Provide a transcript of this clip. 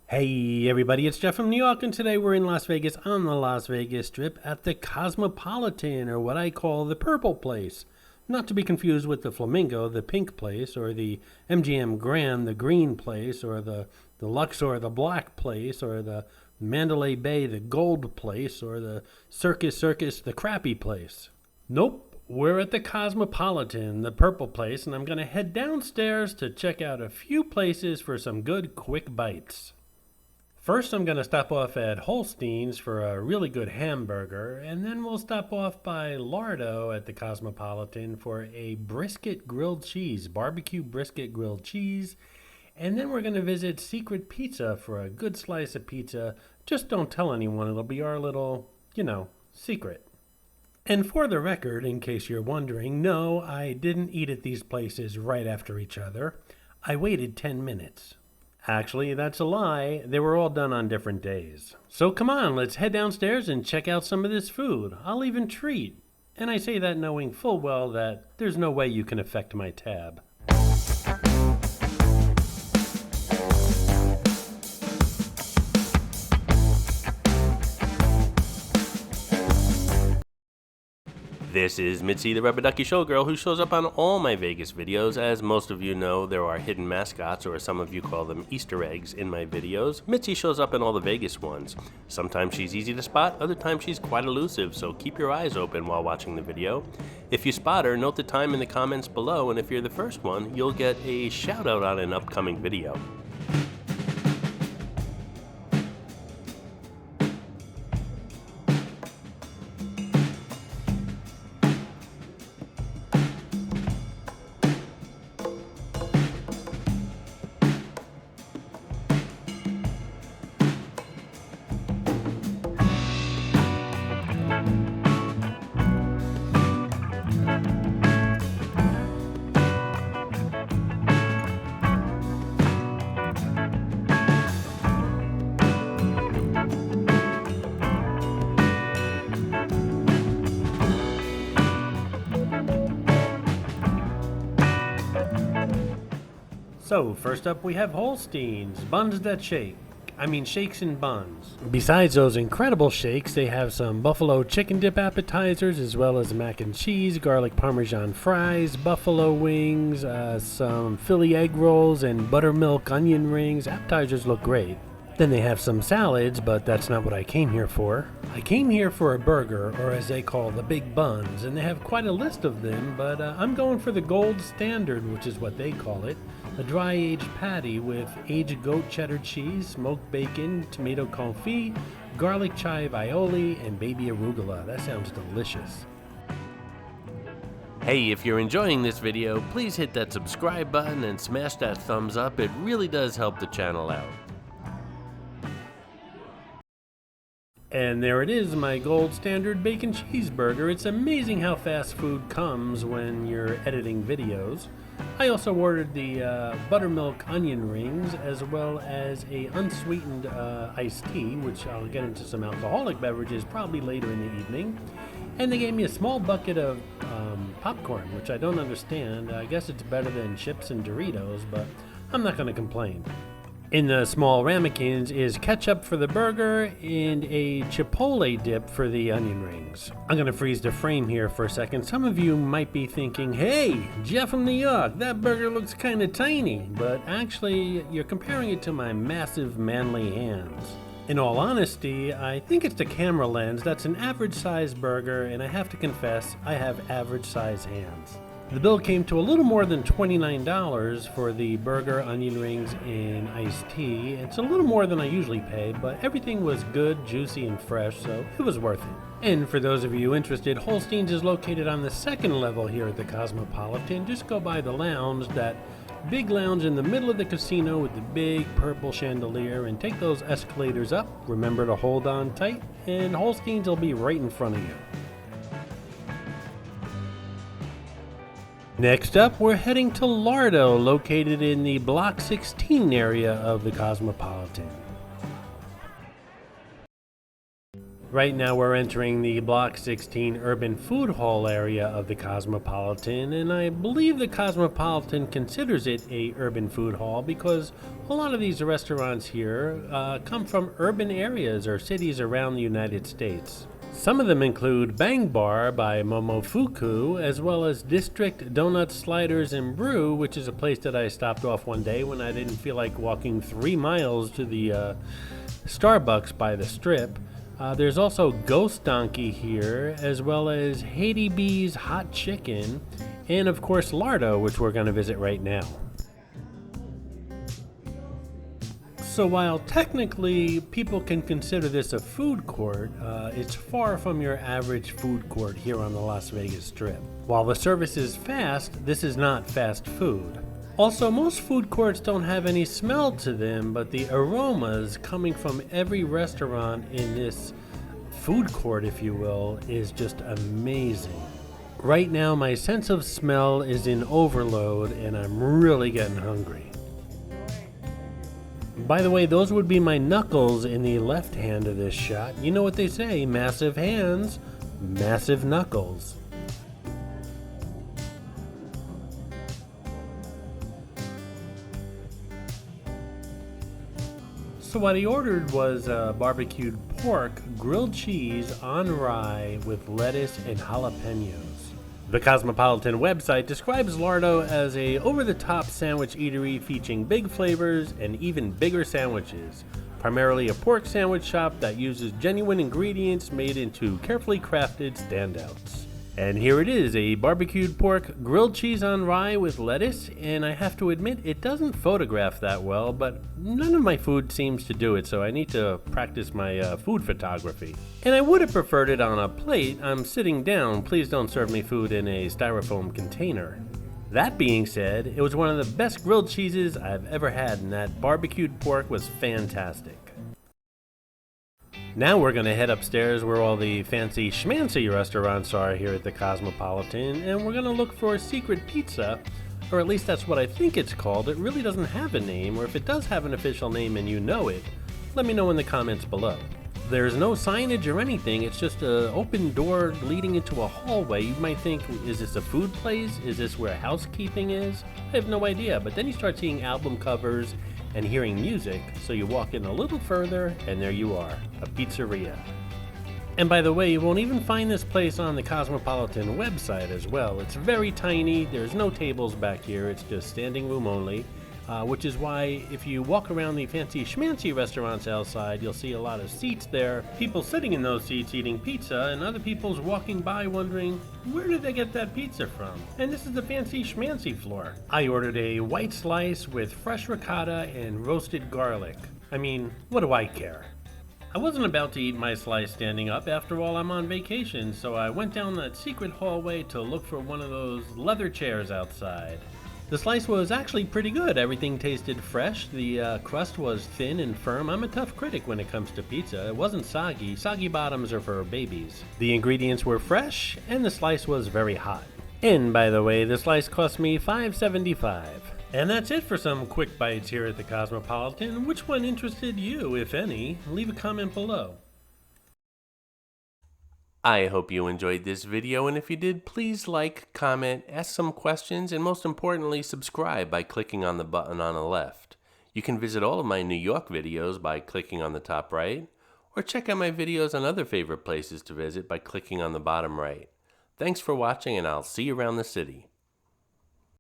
Hey everybody, it's Jeff from New York, and today we're in Las Vegas on the Las Vegas Strip at the Cosmopolitan, or what I call the Purple Place. Not to be confused with the Flamingo, the Pink Place, or the MGM Grand, the Green Place, or the Luxor, the Black Place, or the Mandalay Bay, the Gold Place, or the Circus, the Crappy Place. Nope, we're at the Cosmopolitan, the Purple Place, and I'm going to head downstairs to check out a few places for some good quick bites. First, I'm going to stop off at Holsteins for a really good hamburger, and then we'll stop off by Lardo at the Cosmopolitan for a brisket grilled cheese, barbecue brisket grilled cheese, and then we're going to visit Secret Pizza for a good slice of pizza. Just don't tell anyone, it'll be our little, secret. And for the record, in case you're wondering, no, I didn't eat at these places right after each other. I waited 10 minutes. Actually, that's a lie. They were all done on different days. So come on, let's head downstairs and check out some of this food. I'll even treat. And I say that knowing full well that there's no way you can affect my tab. This is Mitzi, the rubber ducky showgirl, who shows up on all my Vegas videos. As most of you know, there are hidden mascots, or some of you call them Easter eggs, in my videos. Mitzi shows up in all the Vegas ones. Sometimes she's easy to spot, other times she's quite elusive, so keep your eyes open while watching the video. If you spot her, note the time in the comments below, and if you're the first one, you'll get a shout out on an upcoming video. So, first up we have Holsteins, buns that shake. Shakes and buns. Besides those incredible shakes, they have some buffalo chicken dip appetizers, as well as mac and cheese, garlic parmesan fries, buffalo wings, some Philly egg rolls, and buttermilk onion rings. Appetizers look great. Then they have some salads, but that's not what I came here for. I came here for a burger, or as they call the big buns, and they have quite a list of them, but I'm going for the gold standard, which is what they call it. A dry-aged patty with aged goat cheddar cheese, smoked bacon, tomato confit, garlic chive aioli, and baby arugula. That sounds delicious. Hey, if you're enjoying this video, please hit that subscribe button and smash that thumbs up. It really does help the channel out. And there it is, my gold standard bacon cheeseburger. It's amazing how fast food comes when you're editing videos. I also ordered the buttermilk onion rings, as well as a unsweetened iced tea, which I'll get into some alcoholic beverages probably later in the evening. And they gave me a small bucket of popcorn, which I don't understand. I guess it's better than chips and Doritos, but I'm not going to complain. In the small ramekins is ketchup for the burger and a chipotle dip for the onion rings. I'm going to freeze the frame here for a second. Some of you might be thinking, hey, Jeff from New York, that burger looks kind of tiny. But actually, you're comparing it to my massive manly hands. In all honesty, I think it's the camera lens. That's an average size burger, and I have to confess, I have average size hands. The bill came to a little more than $29 for the burger, onion rings, and iced tea. It's a little more than I usually pay, but everything was good, juicy, and fresh, so it was worth it. And for those of you interested, Holsteins is located on the second level here at the Cosmopolitan. Just go by the lounge, that big lounge in the middle of the casino with the big purple chandelier, and take those escalators up. Remember to hold on tight, and Holsteins will be right in front of you. Next up, we're heading to Lardo, located in the Block 16 area of the Cosmopolitan. Right now we're entering the Block 16 Urban Food Hall area of the Cosmopolitan, and I believe the Cosmopolitan considers it a urban food hall because a lot of these restaurants here come from urban areas or cities around the United States. Some of them include Bang Bar by Momofuku, as well as District Donut Sliders and Brew, which is a place that I stopped off one day when I didn't feel like walking 3 miles to the Starbucks by the Strip. There's also Ghost Donkey here, as well as Haiti B's Hot Chicken, and of course Lardo, which we're going to visit right now. So while technically people can consider this a food court, it's far from your average food court here on the Las Vegas Strip. While the service is fast, this is not fast food. Also, most food courts don't have any smell to them, but the aromas coming from every restaurant in this food court, if you will, is just amazing. Right now, my sense of smell is in overload, and I'm really getting hungry. By the way, those would be my knuckles in the left hand of this shot. You know what they say, massive hands, massive knuckles. So what he ordered was barbecued pork, grilled cheese on rye with lettuce and jalapenos. The Cosmopolitan website describes Lardo as a over-the-top sandwich eatery featuring big flavors and even bigger sandwiches. Primarily a pork sandwich shop that uses genuine ingredients made into carefully crafted standouts. And here it is, a barbecued pork, grilled cheese on rye with lettuce, and I have to admit it doesn't photograph that well, but none of my food seems to do it, so I need to practice my food photography. And I would have preferred it on a plate. I'm sitting down, please don't serve me food in a styrofoam container. That being said, it was one of the best grilled cheeses I've ever had, and that barbecued pork was fantastic. Now we're going to head upstairs where all the fancy schmancy restaurants are here at the Cosmopolitan, and we're going to look for a secret pizza, or at least that's what I think it's called. It really doesn't have a name, or if it does have an official name and you know it, let me know in the comments below. There's no signage or anything, it's just an open door leading into a hallway. You might think, is this a food place? Is this where housekeeping is? I have no idea, but then you start seeing album covers and hearing music, so you walk in a little further, and there you are, a pizzeria. And by the way, you won't even find this place on the Cosmopolitan website as well. It's very tiny, there's no tables back here, it's just standing room only, which is why if you walk around the fancy schmancy restaurants outside, you'll see a lot of seats there, people sitting in those seats eating pizza, and other people's walking by wondering, where did they get that pizza from? And this is the fancy schmancy floor. I ordered a white slice with fresh ricotta and roasted garlic. I mean, what do I care? I wasn't about to eat my slice standing up. After all, I'm on vacation, so I went down that secret hallway to look for one of those leather chairs outside. The slice was actually pretty good. Everything tasted fresh. The crust was thin and firm. I'm a tough critic when it comes to pizza. It wasn't soggy. Soggy bottoms are for babies. The ingredients were fresh, and the slice was very hot. And by the way, the slice cost me $5.75. And that's it for some quick bites here at the Cosmopolitan. Which one interested you, if any? Leave a comment below. I hope you enjoyed this video, and if you did, please like, comment, ask some questions, and most importantly, subscribe by clicking on the button on the left. You can visit all of my New York videos by clicking on the top right, or check out my videos on other favorite places to visit by clicking on the bottom right. Thanks for watching, and I'll see you around the city.